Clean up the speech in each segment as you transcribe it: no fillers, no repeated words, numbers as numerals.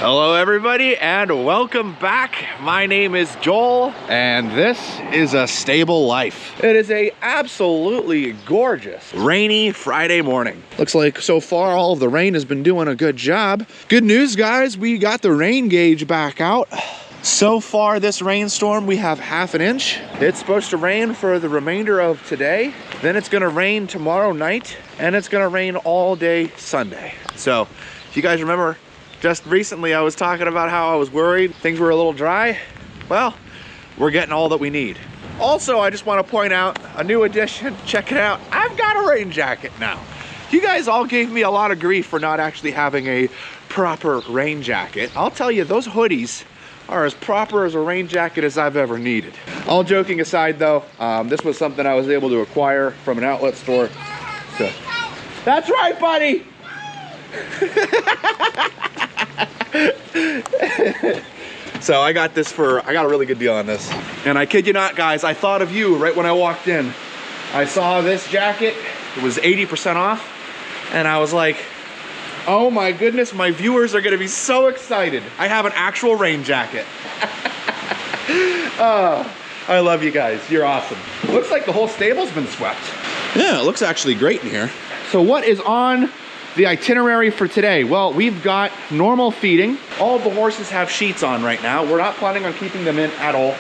Hello everybody and welcome back. My name is Joel and this is A Stable Life. It is a absolutely gorgeous rainy Friday morning. Looks like so far all of the rain has been doing a good job. Good news guys, we got the rain gauge back out. So far this rainstorm we have half an inch. It's supposed to rain for the remainder of today. Then it's gonna rain tomorrow night and it's gonna rain all day Sunday. So if you guys remember, just recently I was talking about how I was worried things were a little dry. Well, we're getting all that we need. Also, I just want to point out a new addition. Check it out. I've got a rain jacket now. You guys all gave me a lot of grief for not actually having a proper rain jacket. I'll tell you, those hoodies are as proper as a rain jacket as I've ever needed. All joking aside though, this was something I was able to acquire from an outlet store. So, that's right, buddy. So I got a really good deal on this. And I kid you not guys, I thought of you right when I walked in. I saw this jacket, it was 80% off. And I was like, oh my goodness, my viewers are gonna be so excited. I have an actual rain jacket. Oh, I love you guys, you're awesome. Looks like the whole stable's been swept. Yeah, it looks actually great in here. So what is on the itinerary for today? Well, we've got normal feeding. All of the horses have sheets on right now. We're not planning on keeping them in at all.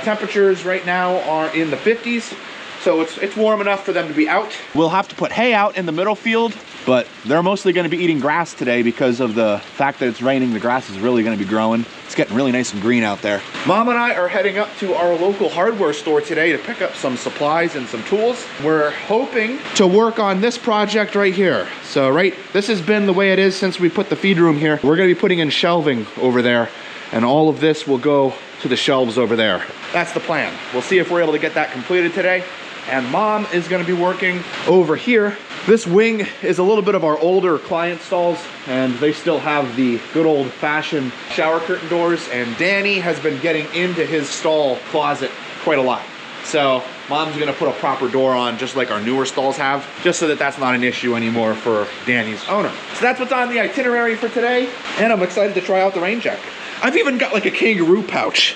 Temperatures right now are in the 50s, so it's warm enough for them to be out. We'll have to put hay out in the middle field, but they're mostly gonna be eating grass today because of the fact that it's raining. The grass is really gonna be growing. It's getting really nice and green out there. Mom and I are heading up to our local hardware store today to pick up some supplies and some tools. We're hoping to work on this project right here. So this has been the way it is since we put the feed room here. We're gonna be putting in shelving over there, and all of this will go to the shelves over there. That's the plan. We'll see if we're able to get that completed today. And Mom is gonna be working over here. This wing is a little bit of our older client stalls, and they still have the good old fashioned shower curtain doors, and Danny has been getting into his stall closet quite a lot. So Mom's gonna put a proper door on just like our newer stalls have, just so that that's not an issue anymore for Danny's owner. So that's what's on the itinerary for today, and I'm excited to try out the rain jacket. I've even got like a kangaroo pouch.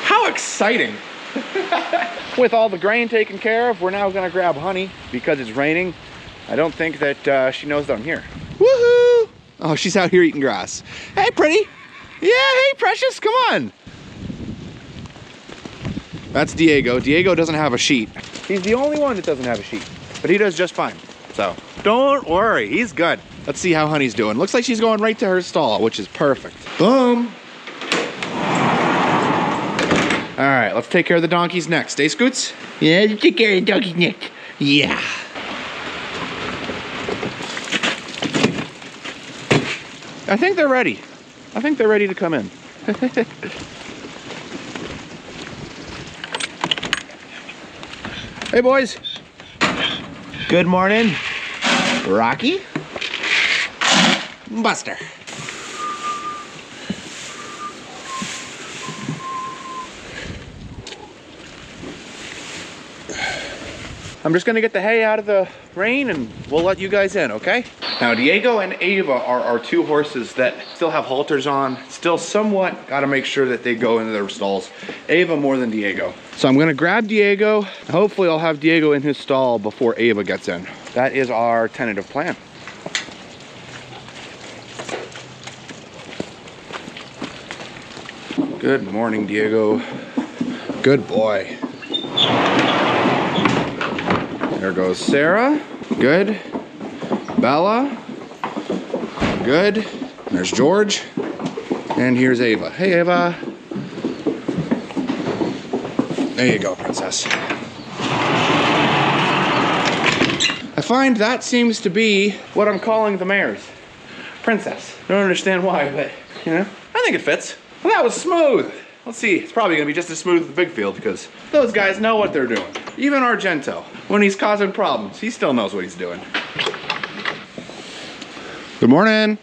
How exciting. With all the grain taken care of, we're now gonna grab Honey because it's raining. I don't think that she knows that I'm here. Woohoo! Oh, she's out here eating grass. Hey, pretty. Yeah, hey, precious, come on. That's Diego. Diego doesn't have a sheet. He's the only one that doesn't have a sheet, but he does just fine. So don't worry, he's good. Let's see how Honey's doing. Looks like she's going right to her stall, which is perfect. Boom. All right, let's take care of the donkeys next. Eh, Scoots? Yeah, let's take care of the donkeys next. Yeah. I think they're ready. I think they're ready to come in. Hey, boys. Good morning. Rocky. Buster. I'm just gonna get the hay out of the rain and we'll let you guys in, okay? Now, Diego and Ava are our two horses that still have halters on, still somewhat gotta make sure that they go into their stalls. Ava more than Diego. So I'm gonna grab Diego. Hopefully I'll have Diego in his stall before Ava gets in. That is our tentative plan. Good morning, Diego. Good boy. There goes Sarah. Good. Bella. Good. There's George. And here's Ava. Hey, Ava. There you go, princess. I find that seems to be what I'm calling the mares. Princess. I don't understand why, but, you know, I think it fits. Well, that was smooth. Let's see, it's probably gonna be just as smooth as the big field because those guys know what they're doing. Even Argento, when he's causing problems, he still knows what he's doing. Good morning.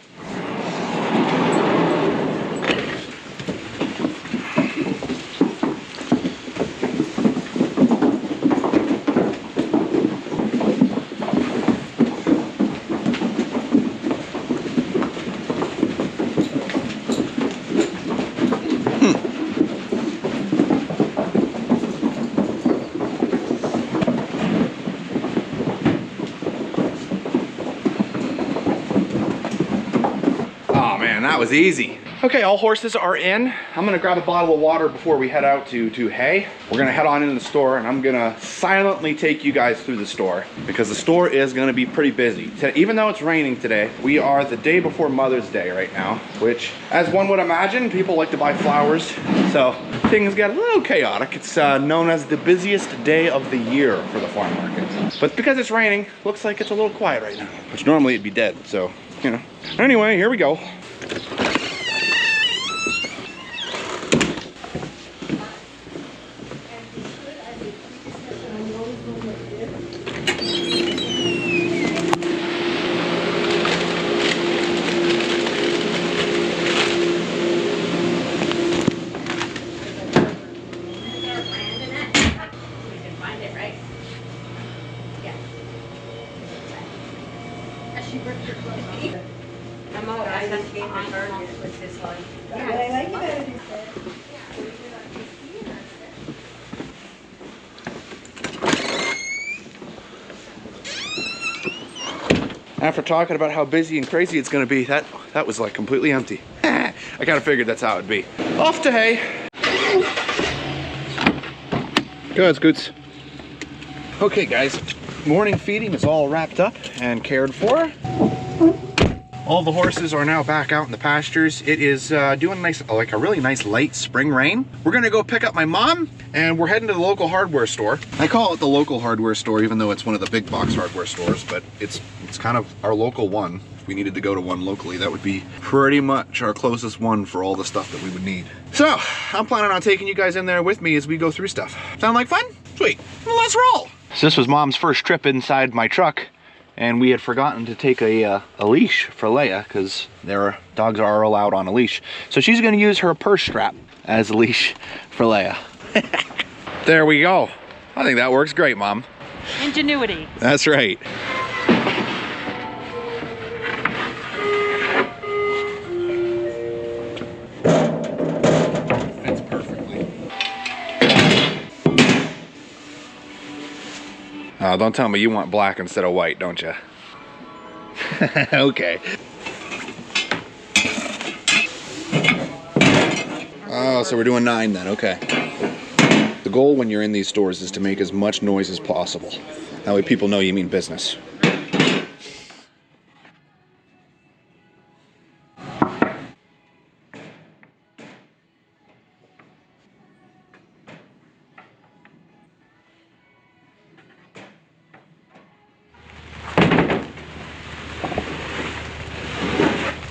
and that was easy. Okay, all horses are in. I'm gonna grab a bottle of water before we head out to hay. We're gonna head on into the store, and I'm gonna silently take you guys through the store because the store is gonna be pretty busy. Even though it's raining today, we are the day before Mother's Day right now, which, as one would imagine, people like to buy flowers. So things get a little chaotic. It's known as the busiest day of the year for the farm market. But because it's raining, looks like it's a little quiet right now, which normally it'd be dead, so, you know. Anyway, here we go. I'm all right. I just came to Target with this one. Yeah, I like it better than that. After talking about how busy and crazy it's gonna be, that was like completely empty. I kind of figured that's how it'd be. Off to hay. Go ahead, Scoots. Okay, guys, morning feeding is all wrapped up and cared for. All the horses are now back out in the pastures. It is doing nice, like a really nice light spring rain. We're gonna go pick up my mom, and we're heading to the local hardware store. I call it the local hardware store, even though it's one of the big box hardware stores, but it's kind of our local one. If we needed to go to one locally, that would be pretty much our closest one for all the stuff that we would need. So I'm planning on taking you guys in there with me as we go through stuff. Sound like fun? Sweet, well, let's roll. So this was Mom's first trip inside my truck, and we had forgotten to take a leash for Leia, because their dogs are allowed on a leash. So she's gonna use her purse strap as a leash for Leia. There we go. I think that works great, Mom. Ingenuity. That's right. Fits perfectly. Oh, don't tell me you want black instead of white, don't you? Okay. Oh, so we're doing 9 then, okay. The goal when you're in these stores is to make as much noise as possible. That way people know you mean business.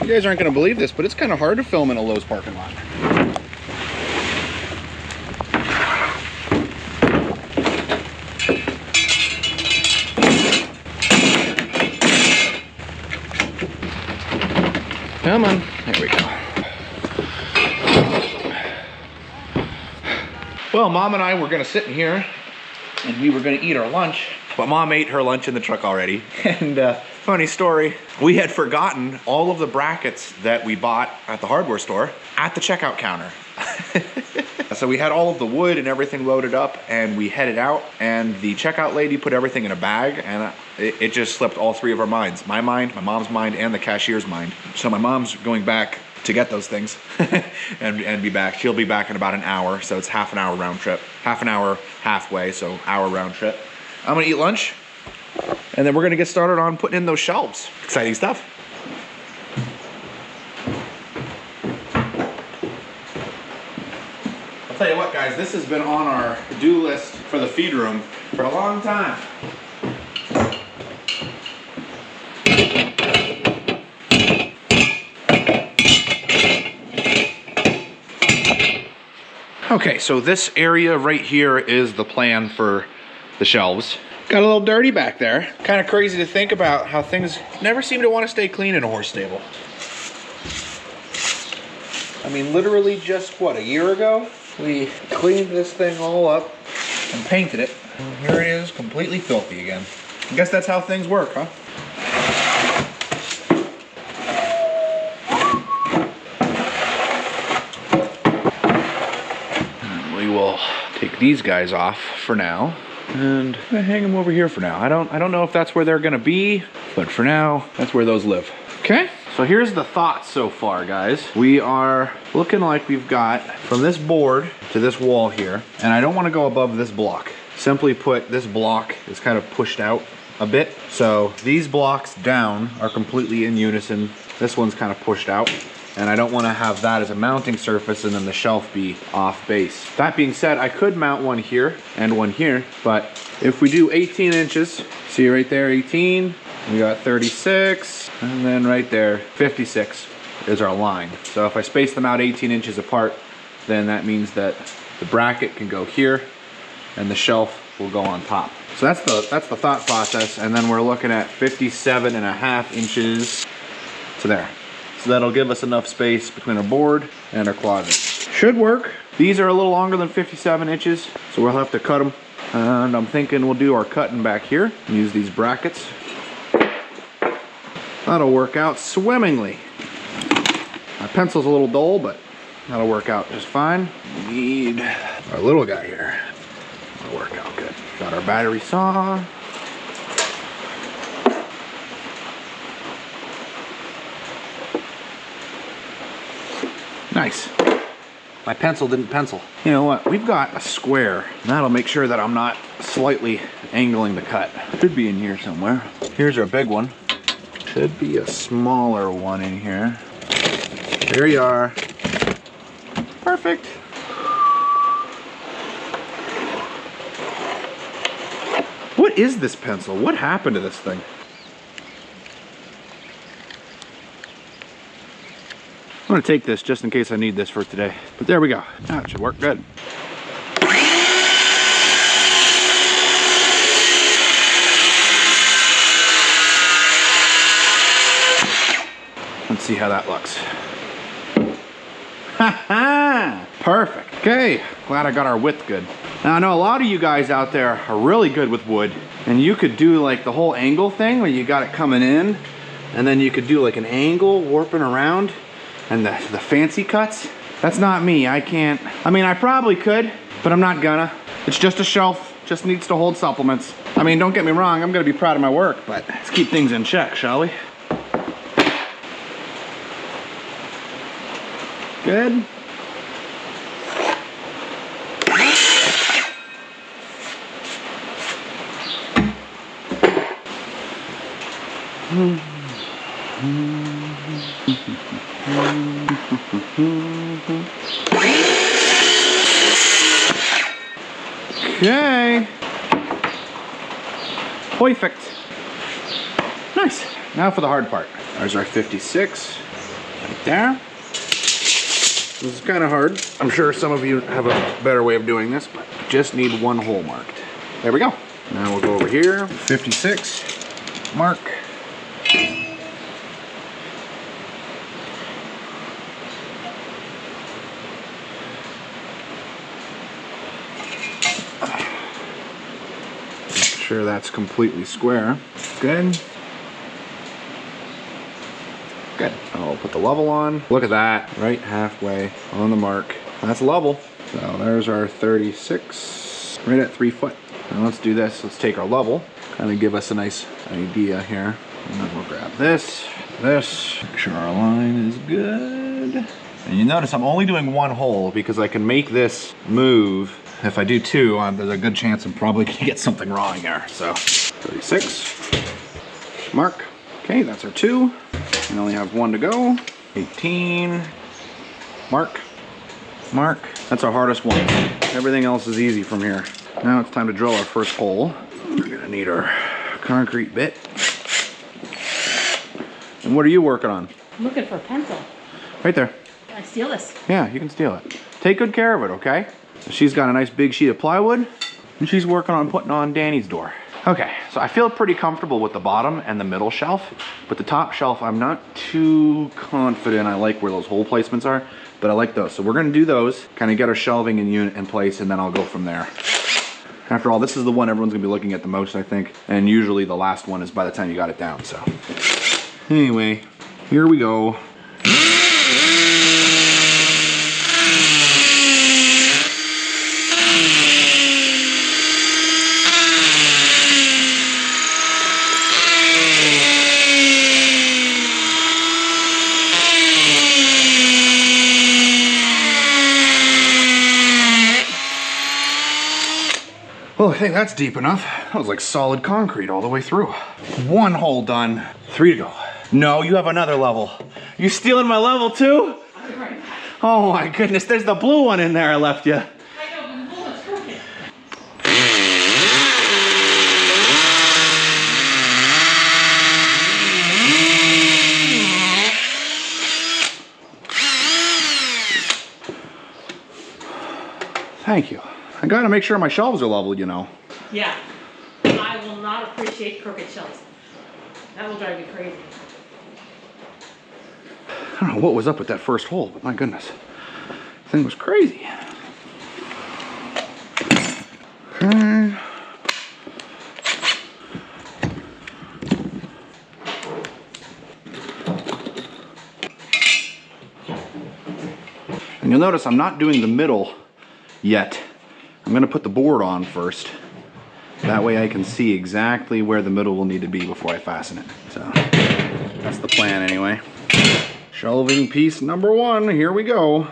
You guys aren't going to believe this, but it's kind of hard to film in a Lowe's parking lot. Come on, there we go. Well, Mom and I were going to sit in here and we were going to eat our lunch, but Mom ate her lunch in the truck already. And funny story, we had forgotten all of the brackets that we bought at the hardware store at the checkout counter. So we had all of the wood and everything loaded up, and we headed out, and the checkout lady put everything in a bag, and it just slipped all 3 of our minds. My mind, my mom's mind, and the cashier's mind. So my mom's going back to get those things and be back. She'll be back in about an hour, so it's half an hour round trip. Half an hour halfway, so hour round trip. I'm gonna eat lunch, and then we're gonna get started on putting in those shelves. Exciting stuff. I'll tell you what, guys, this has been on our to-do list for the feed room for a long time. Okay, so this area right here is the plan for the shelves. Got a little dirty back there. Kind of crazy to think about how things never seem to want to stay clean in a horse stable. I mean, literally just, what, a year ago? We cleaned this thing all up and painted it. And here it is, completely filthy again. I guess that's how things work, huh? And we will take these guys off for now. And I'm gonna hang them over here for now. I don't know if that's where they're gonna be, but for now, that's where those live. Okay, So here's the thoughts so far, guys. We are looking like we've got from this board to this wall here, and I don't want to go above this block. Simply put, this block is kind of pushed out a bit. So these blocks down are completely in unison. This one's kind of pushed out, and I don't want to have that as a mounting surface and then the shelf be off base. That being said, I could mount one here and one here, but if we do 18 inches, see right there, 18, we got 36, and then right there, 56 is our line. So if I space them out 18 inches apart, then that means that the bracket can go here and the shelf will go on top. So that's the thought process, and then we're looking at 57.5 inches to there. So that'll give us enough space between our board and our closet. Should work. These are a little longer than 57 inches, so we'll have to cut them. And I'm thinking we'll do our cutting back here, use these brackets. That'll work out swimmingly. My pencil's a little dull, but that'll work out just fine. We need our little guy here. That'll work out good. Got our battery saw. Nice. My pencil didn't pencil. You know what? We've got a square. That'll make sure that I'm not slightly angling the cut. Should be in here somewhere. Here's our big one. Should be a smaller one in here. There you are. Perfect. What is this pencil? What happened to this thing? I'm gonna take this just in case I need this for today. But there we go. That should work good. Let's see how that looks. Ha-ha! Perfect. Okay, glad I got our width good. Now I know a lot of you guys out there are really good with wood, and you could do like the whole angle thing where you got it coming in, and then you could do like an angle warping around, and the fancy cuts. That's not me. I can't. I mean, I probably could, but I'm not gonna. It's just a shelf, just needs to hold supplements. I mean, don't get me wrong, I'm gonna be proud of my work, but let's keep things in check, shall we? Good. Okay. Perfect. Nice. Now for the hard part. There's our 56 right there. This is kind of hard. I'm sure some of you have a better way of doing this, but just need one hole marked. There we go. Now we'll go over here. 56. Mark. Make sure that's completely square. Good. Good. I'll put the level on. Look at that, right halfway on the mark. That's level. So there's our 36, right at 3 foot. Now let's do this. Let's take our level, kind of give us a nice idea here. And then we'll grab this, make sure our line is good. And you notice I'm only doing one hole because I can make this move. If I do two, there's a good chance I'm probably gonna get something wrong here. So 36, mark. Okay, that's our 2. We only have 1 to go. 18, mark, mark. That's our hardest one. Everything else is easy from here. Now it's time to drill our first hole. We're gonna need our concrete bit. And what are you working on? I'm looking for a pencil. Right there. Can I steal this? Yeah, you can steal it. Take good care of it, okay? She's got a nice big sheet of plywood, and she's working on putting on Danny's door. Okay, so I feel pretty comfortable with the bottom and the middle shelf, but the top shelf, I'm not too confident. I like where those hole placements are, but I like those. So we're gonna do those, kind of get our shelving in place, and then I'll go from there. After all, this is the one everyone's gonna be looking at the most, I think, and usually the last one is by the time you got it down, so. Anyway, here we go. Well, I think that's deep enough. That was like solid concrete all the way through. One hole done, 3 to go. No, you have another level. You stealing my level too? Oh my goodness, there's the blue one in there I left you. I know, but the blue one's crooked. Thank you. I gotta make sure my shelves are level, you know. Yeah. I will not appreciate crooked shelves. That will drive you crazy. I don't know what was up with that first hole, but my goodness. The thing was crazy. Okay. And you'll notice I'm not doing the middle yet. I'm gonna put the board on first. That way I can see exactly where the middle will need to be before I fasten it. So that's the plan anyway. Shelving piece number 1, here we go.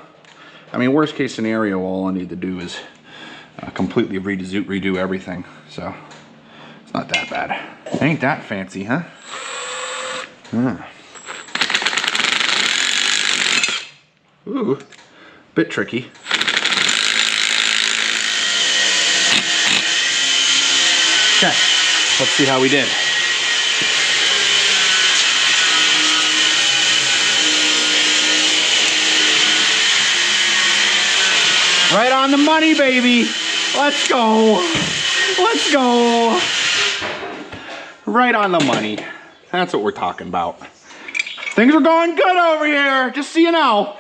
I mean, worst case scenario, all I need to do is completely redo everything. So it's not that bad. Ain't that fancy, huh? Ooh, bit tricky. Okay, let's see how we did. Right on the money, baby. Let's go. Let's go. Right on the money. That's what we're talking about. Things are going good over here, just so you know.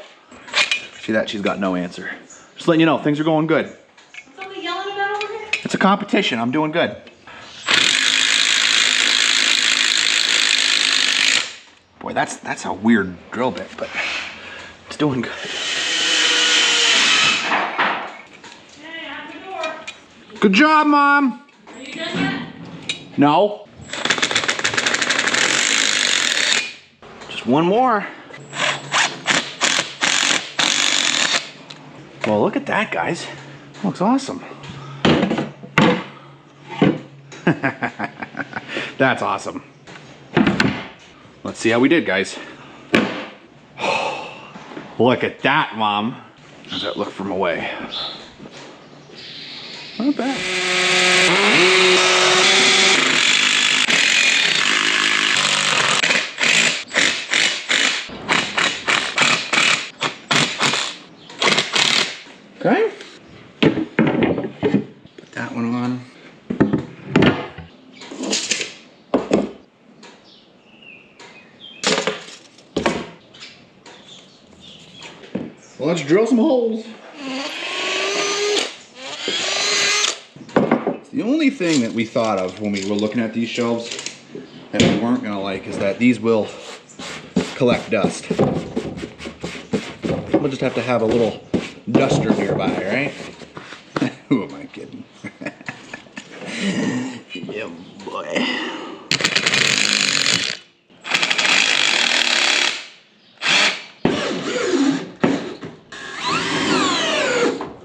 See that? She's got no answer. Just letting you know, things are going good. What's somebody yelling about over here? It's a competition. I'm doing good. Boy, that's a weird drill bit, but it's doing good. Hey, out the door. Good job, Mom. Are you done yet? No. Just one more. Well, look at that, guys. Looks awesome. That's awesome. Let's see how we did, guys. Look at that, Mom. How's that look from away? Not bad. Okay. Put that one on. Well, let's drill some holes. The only thing that we thought of when we were looking at these shelves that we weren't gonna like is that these will collect dust. We'll just have to have a little duster nearby, right? Who am I kidding? Yeah, boy.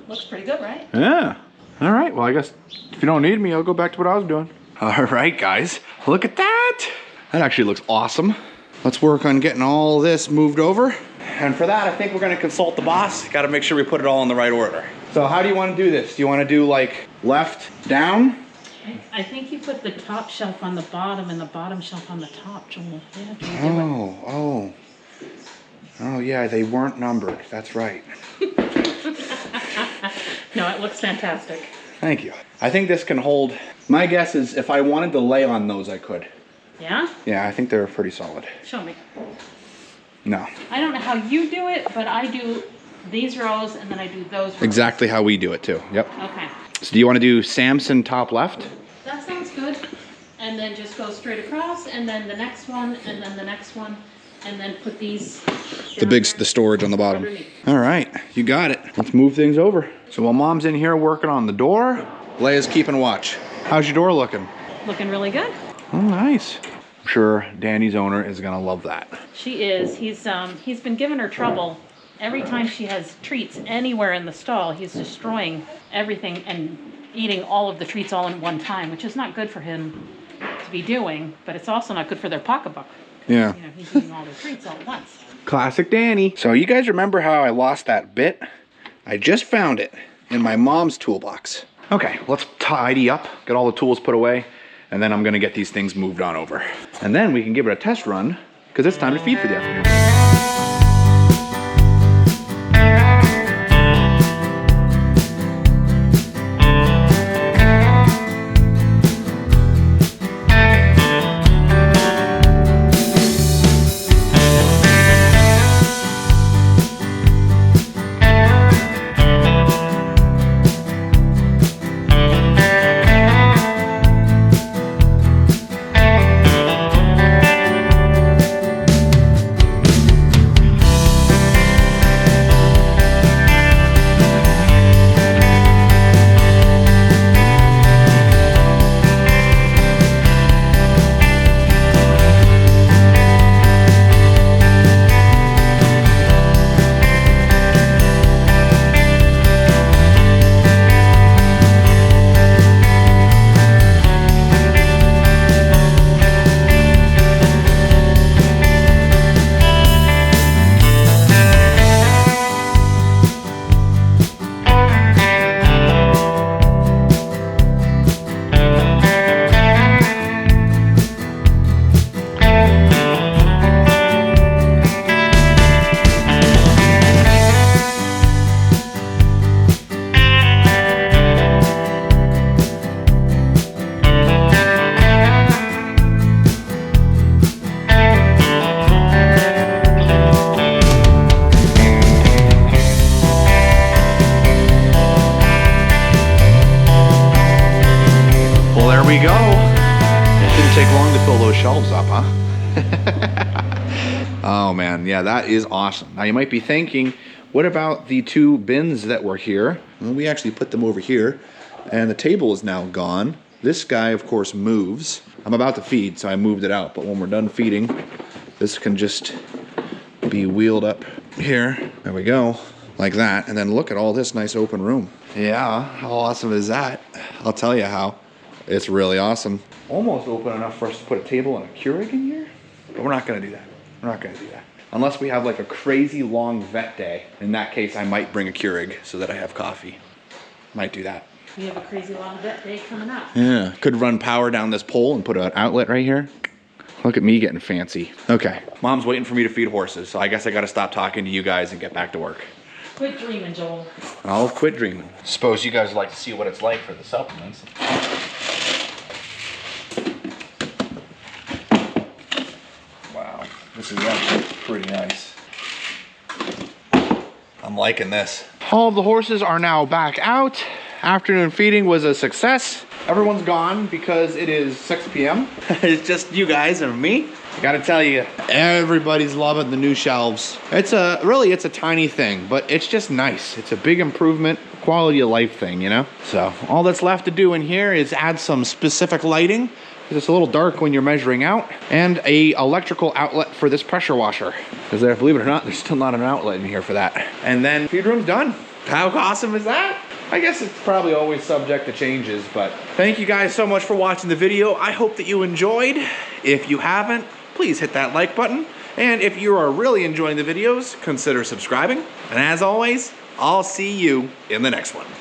Looks pretty good, right? Yeah. All right. Well, I guess if you don't need me, I'll go back to what I was doing. All right, guys. Look at that. That actually looks awesome. Let's work on getting all this moved over. And for that, I think we're gonna consult the boss. Got to make sure we put it all in the right order. So how do you want to do this? Do you want to do like left, down? I think you put the top shelf on the bottom and the bottom shelf on the top, Joel. Yeah, Joel, Oh, yeah, they weren't numbered. That's right. No, it looks fantastic. Thank you. I think this can hold. My guess is if I wanted to lay on those, I could. Yeah? Yeah, I think they're pretty solid. Show me. No. I don't know how you do it, but I do these rows and then I do those rows. Exactly how we do it too. Yep. Okay. So do you want to do Samson top left? That sounds good. And then just go straight across and then the next one and then the next one and then put these The storage on the bottom. underneath. All right, you got it. Let's move things over. So while Mom's in here working on the door, Leia's keeping watch. How's your door looking? Looking really good. Oh, nice. I'm sure Danny's owner is gonna love that. She is. He's been giving her trouble every time she has treats anywhere in the stall, he's destroying everything and eating all of the treats all in one time, which is not good for him to be doing, but it's also not good for their pocketbook. Yeah. You know, he's eating all the treats all at once. Classic Danny. So you guys remember how I lost that bit? I just found it in my mom's toolbox. Okay, let's tidy up, get all the tools put away, and then I'm gonna get these things moved on over. And then we can give it a test run, because it's time to feed for the afternoon. We go. Didn't take long to fill those shelves up, huh? Oh man, yeah, that is awesome. Now you might be thinking, what about the 2 bins that were here? Well, we actually put them over here, and the table is now gone. This guy, of course, moves. I'm about to feed, so I moved it out, but when we're done feeding, this can just be wheeled up here. There we go, like that. And then look at all this nice open room. Yeah, how awesome is that? I'll tell you how. It's really awesome. Almost open enough for us to put a table and a Keurig in here, but we're not gonna do that. We're not gonna do that. Unless we have like a crazy long vet day. In that case, I might bring a Keurig so that I have coffee. Might do that. We have a crazy long vet day coming up. Yeah, could run power down this pole and put an outlet right here. Look at me getting fancy. Okay, Mom's waiting for me to feed horses, so I guess I gotta stop talking to you guys and get back to work. Quit dreaming, Joel. I'll quit dreaming. Suppose you guys would like to see what it's like for the supplements. Wow, this is actually pretty nice. I'm liking this. All of the horses are now back out. Afternoon feeding was a success. Everyone's gone because it is 6 p.m. It's just you guys and me. I gotta tell you, everybody's loving the new shelves. It's a tiny thing, but it's just nice. It's a big improvement, quality of life thing, you know? So all that's left to do in here is add some specific lighting, because it's a little dark when you're measuring out, and a electrical outlet for this pressure washer. Because there, believe it or not, there's still not an outlet in here for that. And then feed room's done. How awesome is that? I guess it's probably always subject to changes, but thank you guys so much for watching the video. I hope that you enjoyed. If you haven't, please hit that like button. And if you are really enjoying the videos, consider subscribing. And as always, I'll see you in the next one.